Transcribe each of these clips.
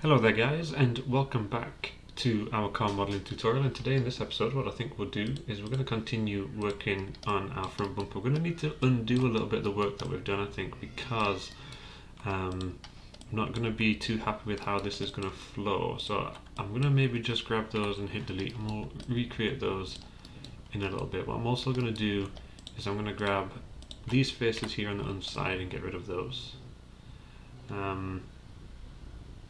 Hello there guys, and welcome back to our car modelling tutorial. And today in this episode what I think we'll do is we're going to continue working on our front bumper. We're going to need to undo a little bit of the work that we've done, I think, because I'm not going to be too happy with how this is going to flow. So I'm going to maybe just grab those and hit delete, and we'll recreate those in a little bit. What I'm also going to do is I'm going to grab these faces here on the underside and get rid of those.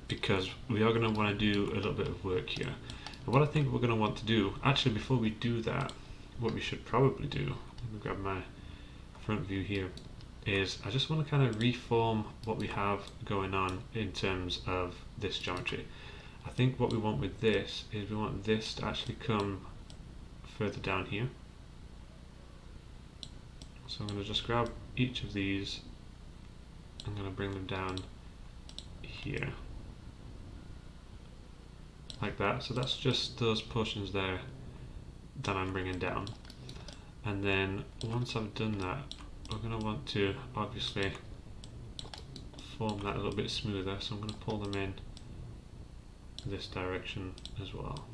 Because we are going to want to do a little bit of work here. And what I think we're going to want to do, actually before we do that, what we should probably do, let me grab my front view here, is I just want to kind of reform what we have going on in terms of this geometry. I think what we want with this is we want this to actually come further down here. So I'm going to just grab each of these, I'm going to bring them down here. Like that. So that's just those portions there that I'm bringing down. And then once I've done that, we're going to want to obviously form that a little bit smoother. So I'm going to pull them in this direction as well.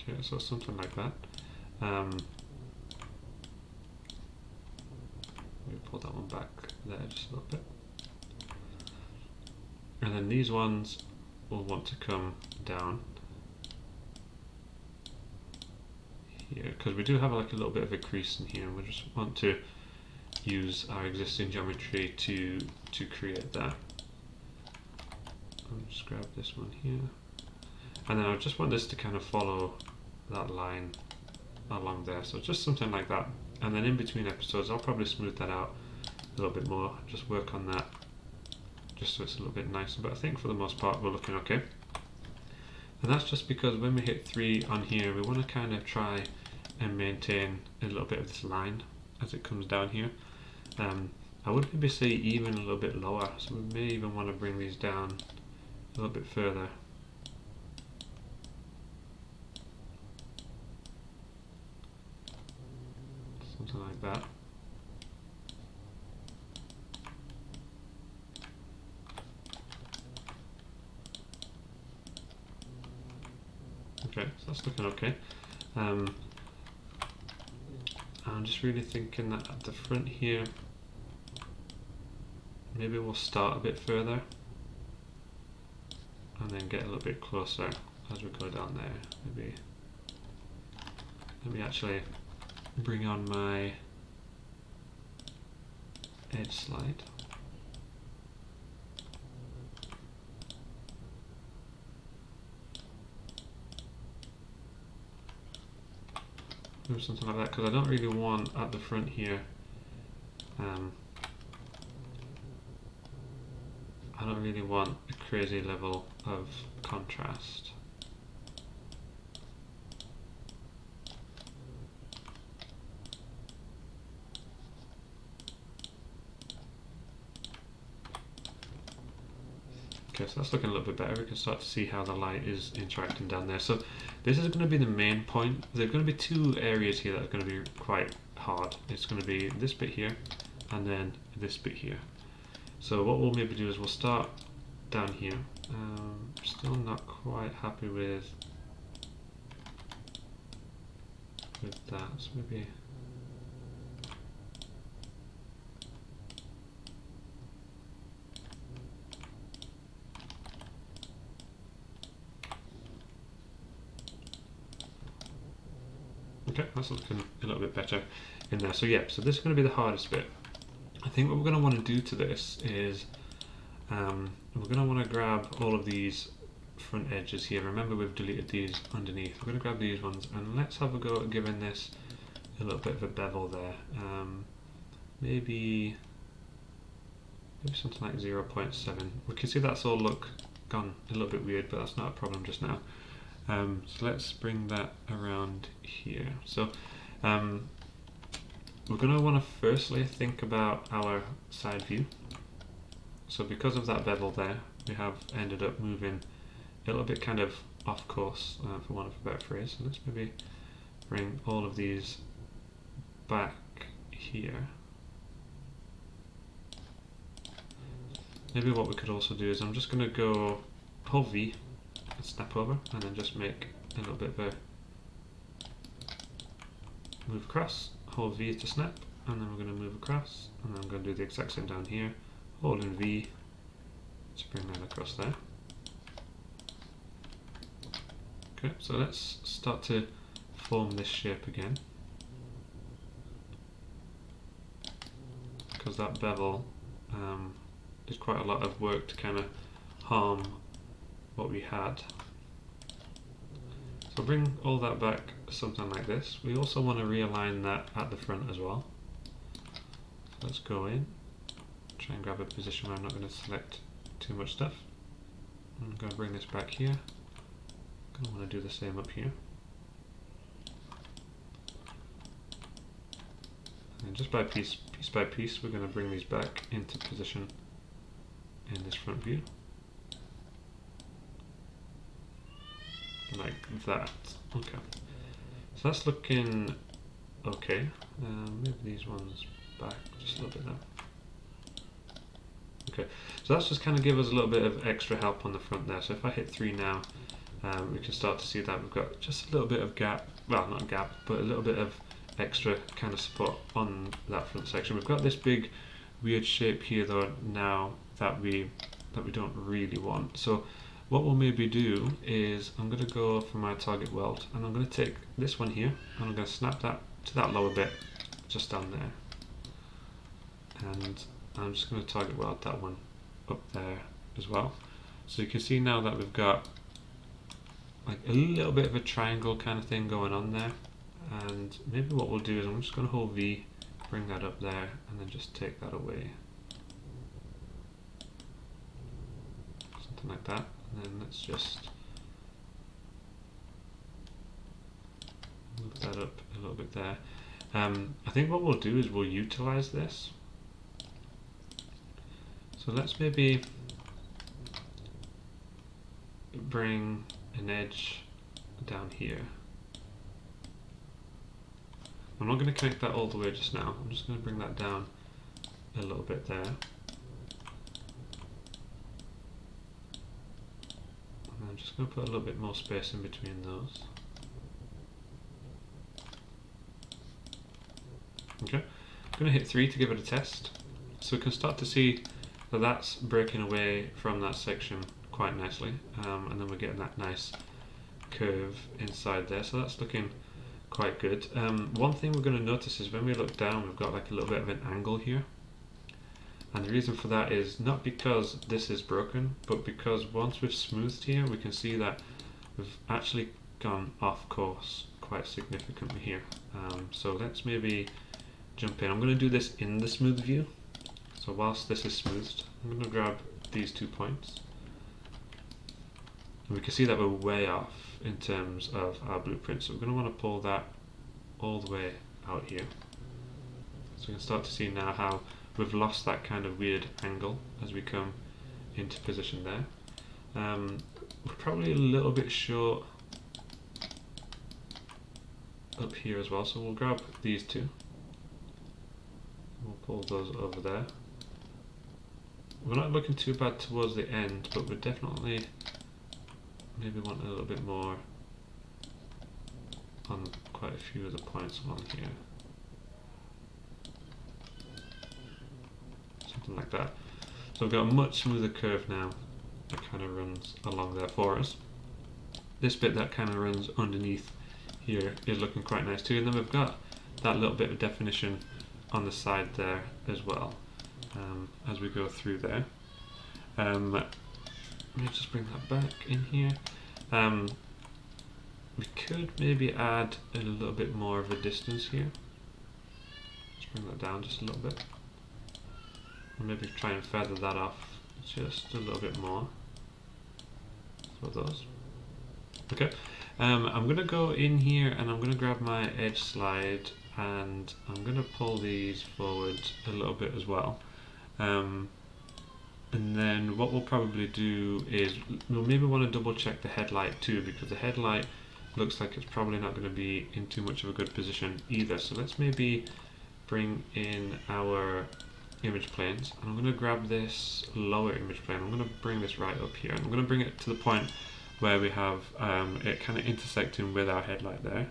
Okay, so something like that. Maybe pull that one back there just a little bit. And then these ones will want to come down here, because we do have like a little bit of a crease in here, and we just want to use our existing geometry to create that. I'll just grab this one here, and then I just want this to kind of follow that line along there, so just something like that. And then in between episodes I'll probably smooth that out a little bit more, just work on that just so it's a little bit nicer, but I think for the most part we're looking okay. And that's just because when we hit 3 on here, we want to kind of try and maintain a little bit of this line as it comes down here. I would maybe say even a little bit lower, so we may even want to bring these down a little bit further. Something like that. Okay, so that's looking okay. I'm just really thinking that at the front here, maybe we'll start a bit further and then get a little bit closer as we go down there. Maybe let me actually bring on my edge slide. Do something like that, because I don't really want at the front here, I don't really want a crazy level of contrast. Okay, so that's looking a little bit better. We can start to see how the light is interacting down there. So this is going to be the main point. There are going to be 2 areas here that are going to be quite hard. It's going to be this bit here and then this bit here. So what we'll maybe do is we'll start down here. Still not quite happy with that, so maybe okay, that's looking a little bit better in there. So yeah, so this is going to be the hardest bit. I think what we're going to want to do to this is we're going to want to grab all of these front edges here. Remember, we've deleted these underneath. We're going to grab these ones and let's have a go at giving this a little bit of a bevel there. Maybe something like 0.7. We can see that's all gone a little bit weird, but that's not a problem just now. So let's bring that around here. So we're going to want to firstly think about our side view. So because of that bevel there, we have ended up moving a little bit kind of off course, for want of a better phrase. So let's maybe bring all of these back here. Maybe what we could also do is I'm just going to go hold V and snap over, and then just make a little bit of a move across, hold V to snap, and then we're going to move across, and then I'm going to do the exact same down here, holding V to bring that across there. Okay, so let's start to form this shape again, because that bevel is quite a lot of work to kind of harm what we had. So bring all that back something like this. We also want to realign that at the front as well. So let's go in, try and grab a position where I'm not going to select too much stuff. I'm going to bring this back here. I'm going to want to do the same up here. And just by piece by piece, we're going to bring these back into position in this front view. Like that. Okay. So that's looking okay. Move these ones back just a little bit there. Okay. So that's just kind of give us a little bit of extra help on the front there. So if I hit 3 now, we can start to see that we've got just a little bit of gap. Well, not gap, but a little bit of extra kind of support on that front section. We've got this big weird shape here though now that we don't really want. So what we'll maybe do is I'm going to go for my target weld, and I'm going to take this one here and I'm going to snap that to that lower bit just down there, and I'm just going to target weld that one up there as well. So you can see now that we've got like a little bit of a triangle kind of thing going on there, and maybe what we'll do is I'm just going to hold V, bring that up there, and then just take that away, something like that. And then let's just move that up a little bit there. I think what we'll do is we'll utilize this. So let's maybe bring an edge down here. I'm not going to connect that all the way just now. I'm just going to bring that down a little bit there. I'm just going to put a little bit more space in between those. Okay, I'm going to hit 3 to give it a test. So we can start to see that that's breaking away from that section quite nicely, and then we're getting that nice curve inside there. So that's looking quite good. One thing we're going to notice is when we look down, we've got like a little bit of an angle here. And the reason for that is not because this is broken, but because once we've smoothed here, we can see that we've actually gone off course quite significantly here. So let's maybe jump in. I'm going to do this in the smooth view. So whilst this is smoothed, I'm going to grab these 2 points. And we can see that we're way off in terms of our blueprint. So we're going to want to pull that all the way out here. So we can start to see now how we've lost that kind of weird angle as we come into position there. We're probably a little bit short up here as well, so we'll grab these 2. We'll pull those over there. We're not looking too bad towards the end, but we definitely maybe want a little bit more on quite a few of the points along here. Something like that. So we've got a much smoother curve now that kind of runs along there for us. This bit that kind of runs underneath here is looking quite nice too, and then we've got that little bit of definition on the side there as well, as we go through there. Let me just bring that back in here. We could maybe add a little bit more of a distance here. Let's bring that down just a little bit. And maybe try and feather that off just a little bit more for those. Okay, I'm going to go in here and I'm going to grab my edge slide and I'm going to pull these forward a little bit as well. And then what we'll probably do is we'll maybe want to double check the headlight too, because the headlight looks like it's probably not going to be in too much of a good position either. So let's maybe bring in our image planes, and I'm going to grab this lower image plane. I'm going to bring this right up here, and I'm going to bring it to the point where we have it kind of intersecting with our headlight there.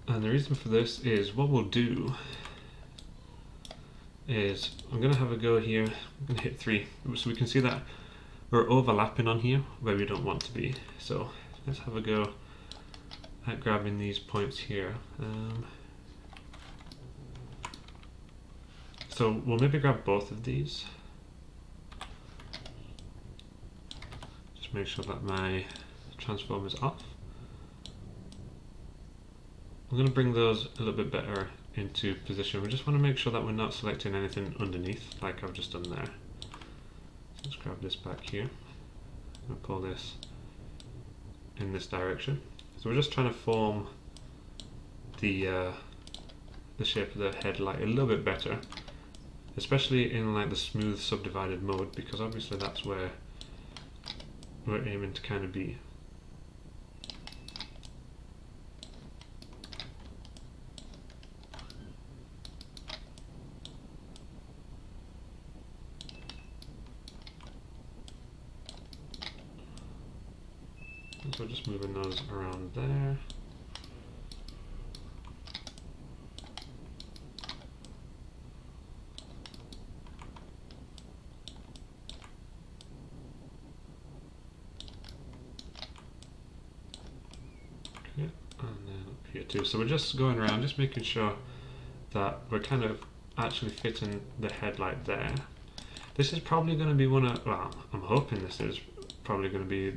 And the reason for this is what we'll do is I'm going to have a go here. I'm going to hit 3, so we can see that we're overlapping on here where we don't want to be. So let's have a go at grabbing these points here. So we'll maybe grab both of these. Just make sure that my transform is off. I'm going to bring those a little bit better into position. We just want to make sure that we're not selecting anything underneath like I've just done there. So let's grab this back here and pull this in this direction. So we're just trying to form the shape of the headlight a little bit better, especially in like the smooth subdivided mode, because obviously that's where we're aiming to kind of be. So just moving those around there. Okay, and then up here too. So we're just going around, just making sure that we're kind of actually fitting the headlight there. This is probably going to be one of, well, I'm hoping this is probably going to be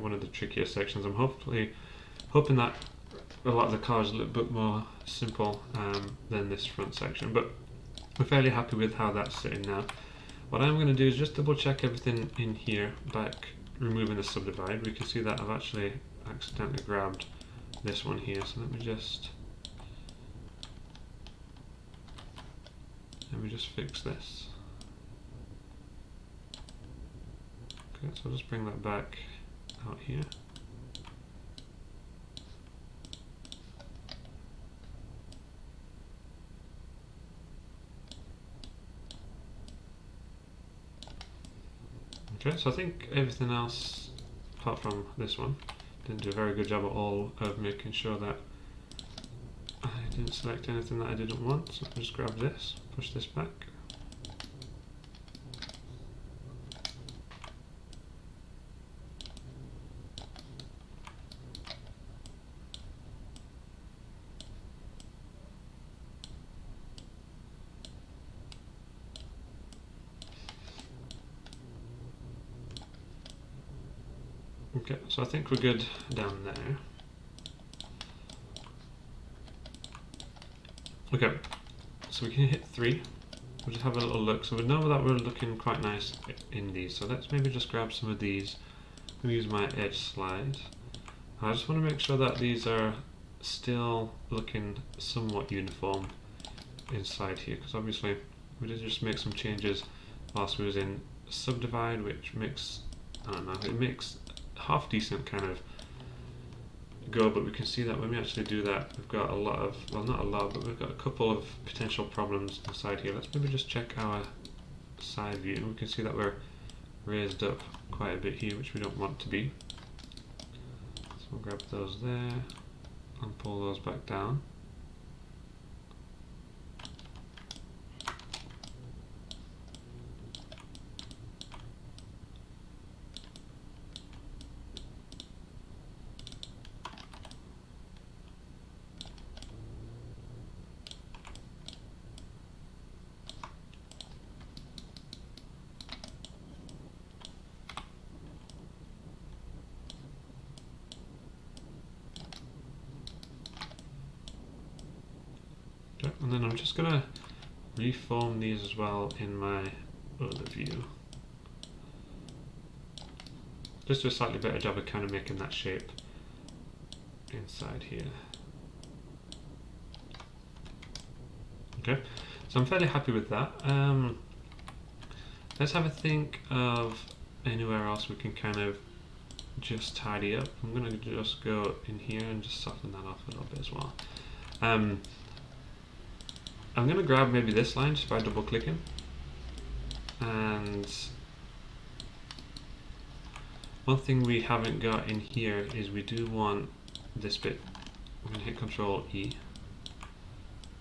one of the trickier sections. I'm hoping that a lot of the car is a little bit more simple than this front section, but we're fairly happy with how that's sitting now. What I'm going to do is just double check everything in here, back removing the subdivide. We can see that I've actually accidentally grabbed this one here, so let me just fix this. Okay, so I'll just bring that back out here. Okay, so I think everything else, apart from this one, didn't do a very good job at all of making sure that I didn't select anything that I didn't want. So I'll just grab this, push this back. Okay, so I think we're good down there. Okay, so we can hit 3. We'll just have a little look. So we know that we're looking quite nice in these. So let's maybe just grab some of these. I'm going to use my edge slide. I just want to make sure that these are still looking somewhat uniform inside here, because obviously we did just make some changes whilst we was in subdivide, which makes, I don't know, it makes half decent kind of go, but we can see that when we actually do that, we've got a lot of, well, not a lot, but we've got a couple of potential problems inside here. Let's maybe just check our side view, and we can see that we're raised up quite a bit here, which we don't want to be. So we'll grab those there and pull those back down. And then I'm just going to reform these as well in my other view. Just do a slightly better job of kind of making that shape inside here. Okay, so I'm fairly happy with that. Let's have a think of anywhere else we can kind of just tidy up. I'm going to just go in here and just soften that off a little bit as well. I'm going to grab maybe this line just by double clicking, and one thing we haven't got in here is we do want this bit. I'm going to hit Control E.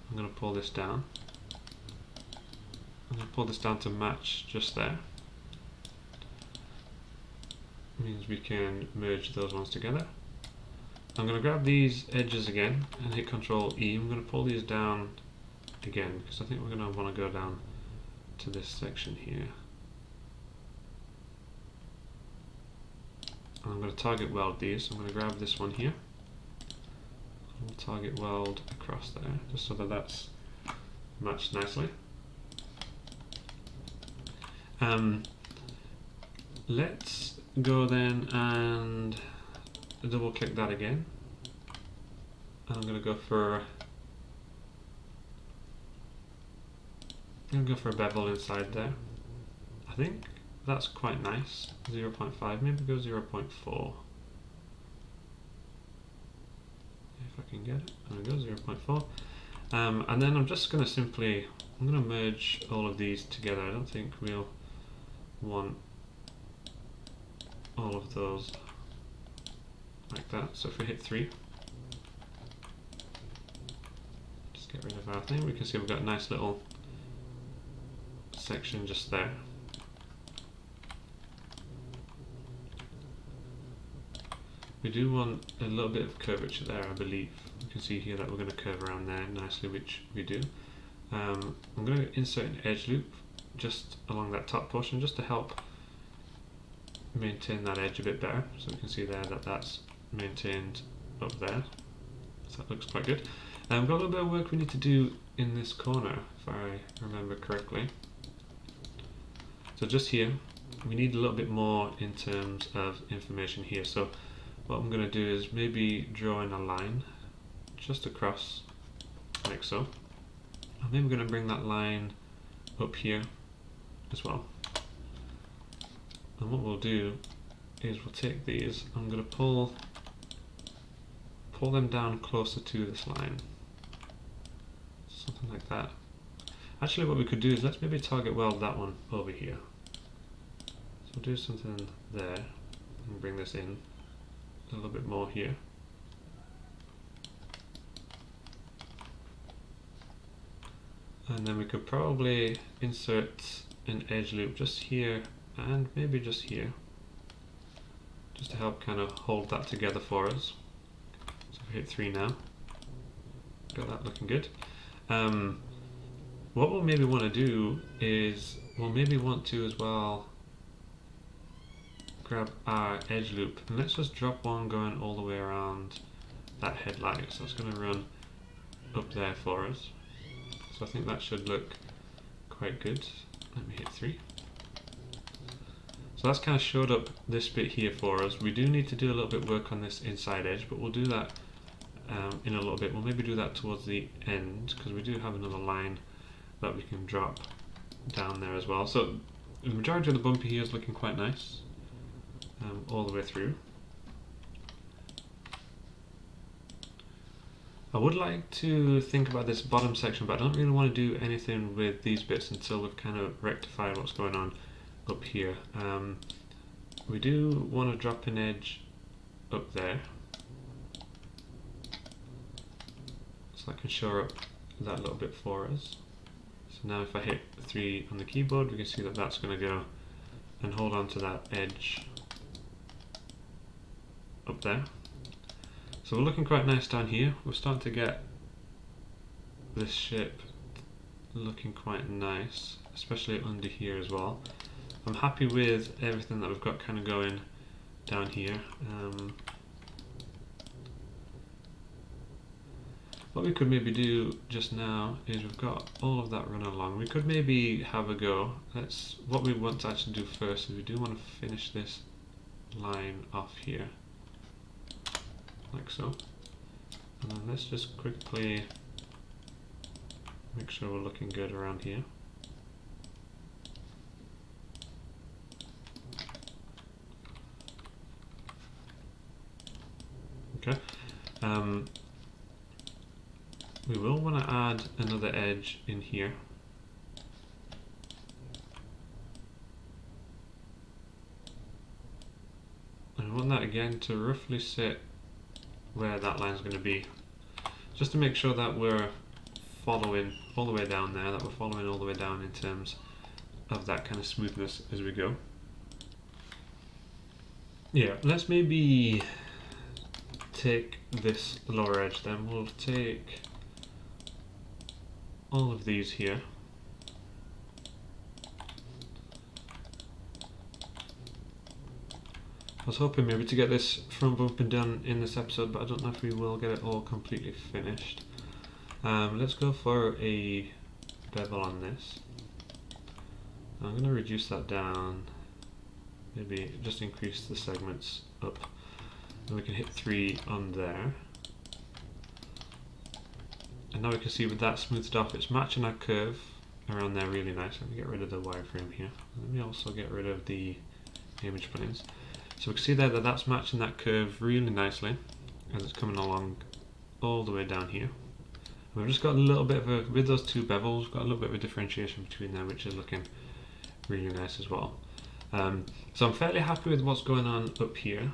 I'm going to pull this down. I'm going to pull this down to match just there. Means we can merge those ones together. I'm going to grab these edges again and hit Control E. I'm going to pull these down again because I think we're going to want to go down to this section here. And I'm going to target weld these. So I'm going to grab this one here. We'll target weld across there just so that that's matched nicely. Let's go then and double click that again. I'm going to go for a bevel inside there. I think that's quite nice. 0.5, maybe go 0.4. If I can get it. There we go, 0.4. And then I'm just going to merge all of these together. I don't think we'll want all of those like that. So if we hit 3, just get rid of our thing, we can see we've got a nice little section just there. We do want a little bit of curvature there, I believe. You can see here that we're going to curve around there nicely, which we do. I'm going to insert an edge loop just along that top portion just to help maintain that edge a bit better. So we can see there that that's maintained up there. So that looks quite good. We've got a little bit of work we need to do in this corner, if I remember correctly. So just here, we need a little bit more in terms of information here. So what I'm going to do is maybe draw in a line just across, like so. And then we're going to bring that line up here as well. And what we'll do is we'll take these, I'm going to pull them down closer to this line. Something like that. Actually what we could do is let's maybe target weld that one over here. So we'll do something there and bring this in a little bit more here. And then we could probably insert an edge loop just here and maybe just here, just to help kind of hold that together for us. So if we hit 3 now, got that looking good. What we'll maybe want to do is we'll maybe want to as well grab our edge loop and let's just drop one going all the way around that headlight. So it's going to run up there for us. So I think that should look quite good. Let me hit 3. So that's kind of showed up this bit here for us. We do need to do a little bit of work on this inside edge, but we'll do that in a little bit. We'll maybe do that towards the end because we do have another line that we can drop down there as well. So the majority of the bumper here is looking quite nice all the way through. I would like to think about this bottom section, but I don't really want to do anything with these bits until we've kind of rectified what's going on up here. We do want to drop an edge up there, so I can shore up that little bit for us. So now if I hit 3 on the keyboard, we can see that that's going to go and hold on to that edge up there. So we're looking quite nice down here. We're starting to get this shape looking quite nice, especially under here as well. I'm happy with everything that we've got kind of going down here. What we could maybe do just now is we've got all of that running along. We could maybe have a go. What we want to actually do first is we do want to finish this line off here, like so. And then let's just quickly make sure we're looking good around here. Okay. We will want to add another edge in here. And I want that again to roughly sit where that line is going to be, just to make sure that we're following all the way down there, that we're following all the way down in terms of that kind of smoothness as we go. Yeah, let's maybe take this lower edge then. We'll take all of these here. I was hoping maybe to get this front bumper done in this episode, but I don't know if we will get it all completely finished. Let's go for a bevel on this. I'm going to reduce that down, maybe just increase the segments up, and we can hit 3 on there. And now we can see with that smoothed off, it's matching our curve around there really nice. Let me get rid of the wireframe here. Let me also get rid of the image planes. So we can see there that that's matching that curve really nicely as it's coming along all the way down here. And we've just got a little bit of a, with those two bevels, we've got a little bit of a differentiation between them, which is looking really nice as well. So I'm fairly happy with what's going on up here.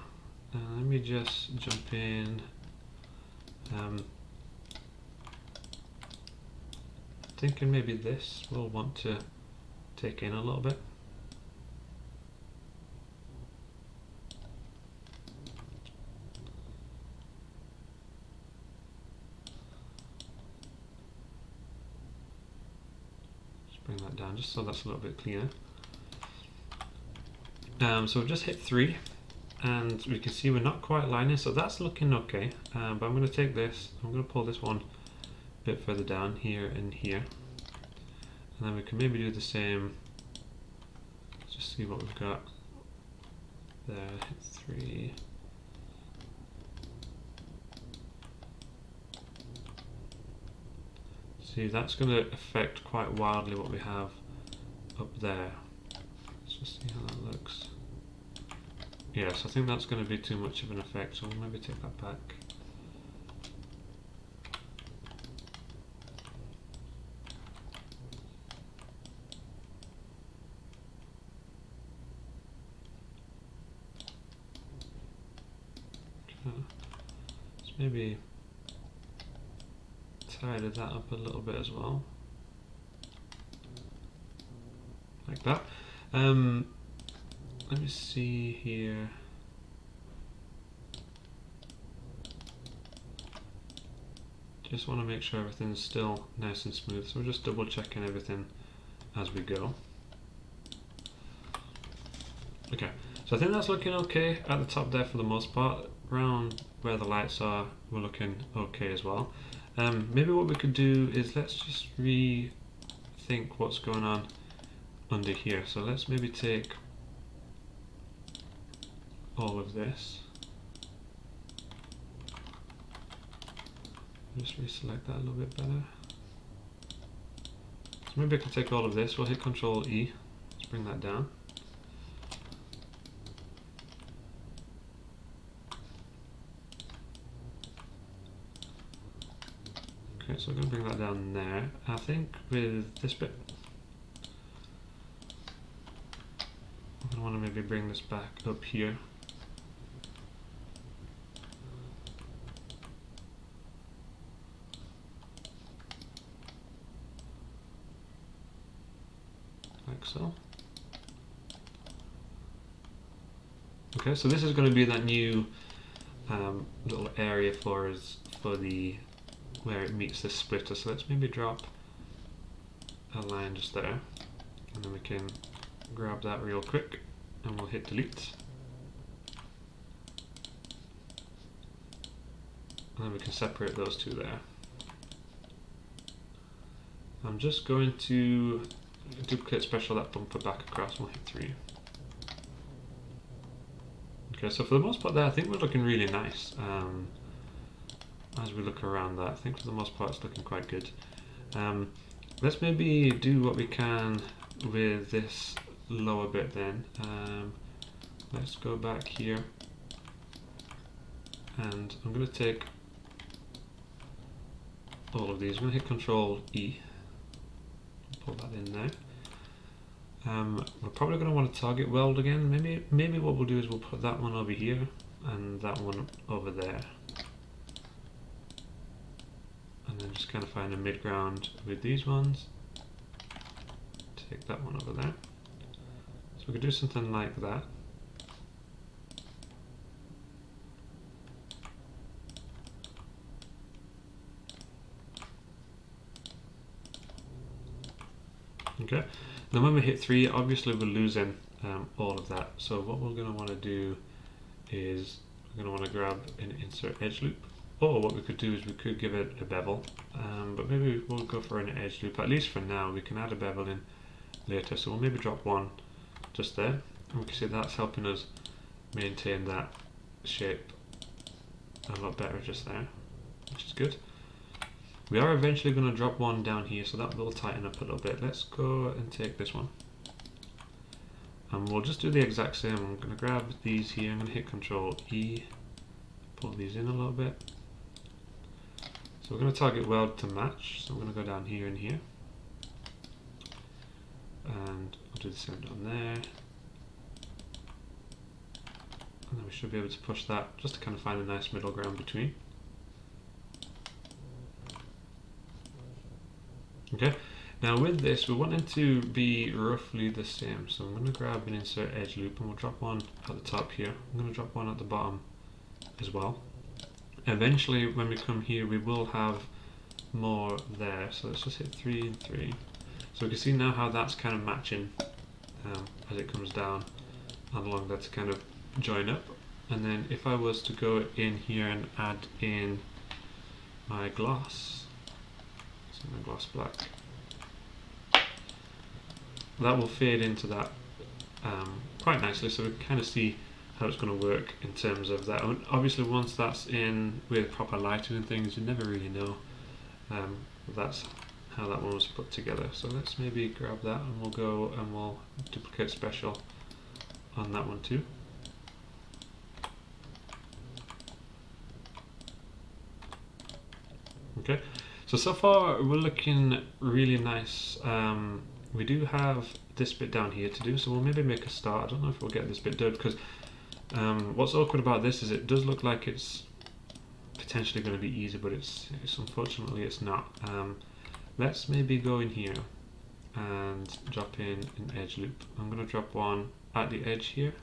Let me just jump in. Thinking maybe this we'll want to take in a little bit. Just bring that down just so that's a little bit cleaner. So we've just hit 3 and we can see we're not quite lining, so that's looking okay. But I'm going to take this, I'm going to pull this one a bit further down here and here, and then we can maybe do the same. Let's just see what we've got there. Hit 3. See, that's going to affect quite wildly what we have up there. Let's just see how that looks. Yes, I think that's going to be too much of an effect, so we'll maybe take that back. Okay. Let's maybe tidy that up a little bit as well, like that. Let me see here. Just want to make sure everything's still nice and smooth, so we're just double checking everything as we go. Okay, so I think that's looking okay at the top there for the most part. Around where the lights are, we're looking okay as well. Maybe what we could do is let's just rethink what's going on under here. So let's maybe take all of this. Just reselect that a little bit better. So maybe I can take all of this. We'll hit Control E. Let's bring that down. Okay, so I'm going to bring that down there. I think with this bit, I'm going to want to maybe bring this back up here. Like so. Okay, so this is going to be that new little area for us for the where it meets this splitter. So let's maybe drop a line just there, and then we can grab that real quick and we'll hit delete. And then we can separate those two there. I'm just going to duplicate special that bumper back across, we'll hit 3. Okay, so for the most part there, I think we're looking really nice. As we look around that, I think for the most part it's looking quite good. Let's maybe do what we can with this lower bit then. Let's go back here and I'm going to take all of these. I'm going to hit Control E, pull that in there. We're probably going to want to target weld again. Maybe what we'll do is we'll put that one over here and that one over there, and then just kind of find a mid ground with these ones. Take that one over there. So we could do something like that. Okay, then when we hit 3, obviously we're losing all of that. So what we're going to want to do is we're going to want to grab an insert edge loop, or what we could do is we could give it a bevel, but maybe we'll go for an edge loop, at least for now. We can add a bevel in later, so we'll maybe drop one just there, and we can see that's helping us maintain that shape a lot better just there, which is good. We are eventually going to drop one down here, so that will tighten up a little bit. Let's go and take this one, and we'll just do the exact same. I'm going to grab these here, I'm going to hit Control E, pull these in a little bit. So we're going to target weld to match, so I'm going to go down here and here, and I'll do the same down there, and then we should be able to push that just to kind of find a nice middle ground between. Okay, now with this we're wanting to be roughly the same, so I'm going to grab an insert edge loop and we'll drop one at the top here. I'm going to drop one at the bottom as well. Eventually when we come here we will have more there, so let's just hit 3 and 3. So we can see now how that's kind of matching as it comes down and along that to kind of join up. And then if I was to go in here and add in my gloss, my gloss black, that will fade into that quite nicely, so we can kind of see how it's going to work in terms of that. Obviously once that's in with proper lighting and things, you never really know that's how that one was put together. So let's maybe grab that and we'll go and we'll duplicate special on that one too. Okay, so far we're looking really nice. We do have this bit down here to do, so we'll maybe make a start. I don't know if we'll get this bit done, because what's awkward about this is it does look like it's potentially going to be easy, but it's unfortunately it's not. Let's maybe go in here and drop in an edge loop. I'm going to drop one at the edge here,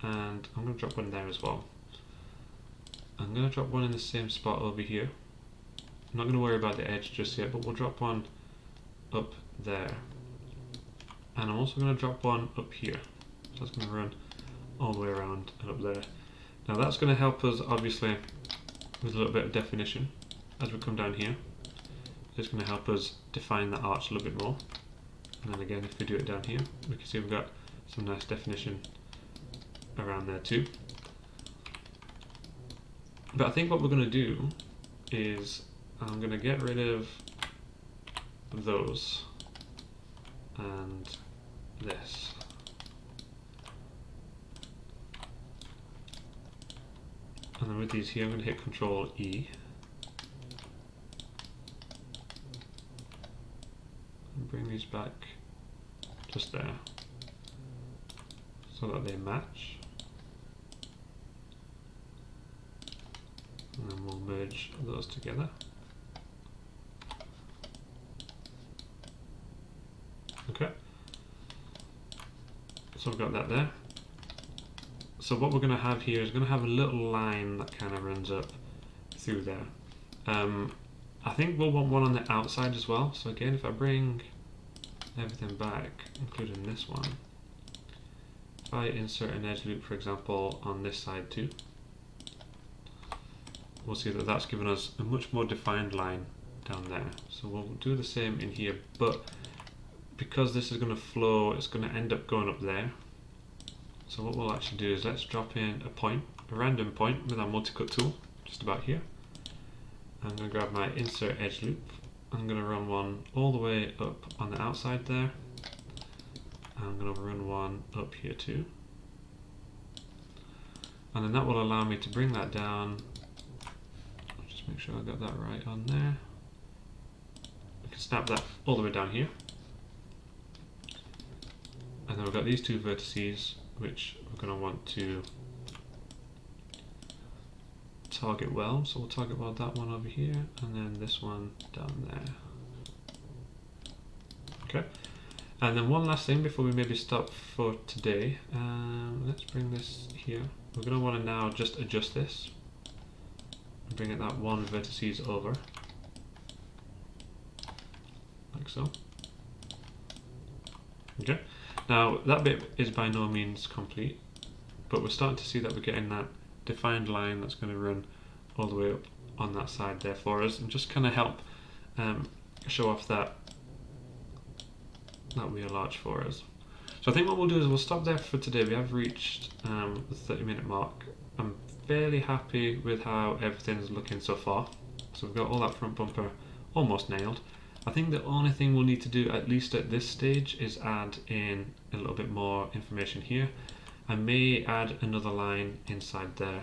and I'm going to drop one there as well. I'm going to drop one in the same spot over here. I'm not going to worry about the edge just yet, but we'll drop one up there, and I'm also going to drop one up here, so that's going to run all the way around and up there. Now that's going to help us obviously with a little bit of definition as we come down here. It's going to help us define the arch a little bit more, and then again if we do it down here we can see we've got some nice definition around there too. But I think what we're going to do is I'm going to get rid of those and this. And then with these here I'm going to hit Control E and bring these back just there so that they match. And then we'll merge those together. Okay, so I've got that there. So what we're going to have here is going to have a little line that kind of runs up through there. I think we'll want one on the outside as well. So again, if I bring everything back, including this one, if I insert an edge loop, for example, on this side too, we'll see that that's given us a much more defined line down there. So we'll do the same in here, but because this is going to flow, it's going to end up going up there. So what we'll actually do is let's drop in a point, a random point with our multi-cut tool, just about here. I'm going to grab my insert edge loop. I'm going to run one all the way up on the outside there. I'm going to run one up here too. and then that will allow me to bring that down. Just make sure I got that right on there. I can snap that all the way down here, and then we've got these two vertices which we're going to want to target well, so we'll target well that one over here and then this one down there. Okay, and then one last thing before we maybe stop for today. Let's bring this here. We're going to want to now just adjust this and bring it that one vertices over, like so. Okay, now that bit is by no means complete, but we're starting to see that we're getting that defined line that's going to run all the way up on that side there for us, and just kind of help show off that wheel arch for us. So I think what we'll do is we'll stop there for today. We have reached the 30-minute mark. I'm fairly happy with how everything's looking so far. So we've got all that front bumper almost nailed. I think the only thing we'll need to do, at least at this stage, is add in a little bit more information here. I may add another line inside there,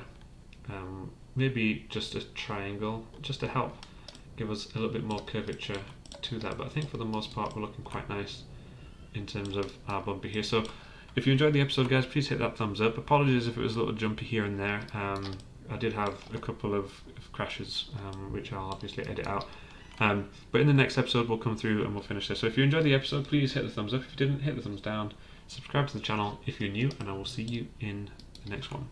maybe just a triangle, just to help give us a little bit more curvature to that. But I think for the most part we're looking quite nice in terms of our bumper here. So if you enjoyed the episode, guys, please hit that thumbs up. Apologies if it was a little jumpy here and there. I did have a couple of crashes, which I'll obviously edit out. But in the next episode we'll come through and we'll finish this. So if you enjoyed the episode, please hit the thumbs up. If you didn't, hit the thumbs down. Subscribe to the channel if you're new, and I will see you in the next one.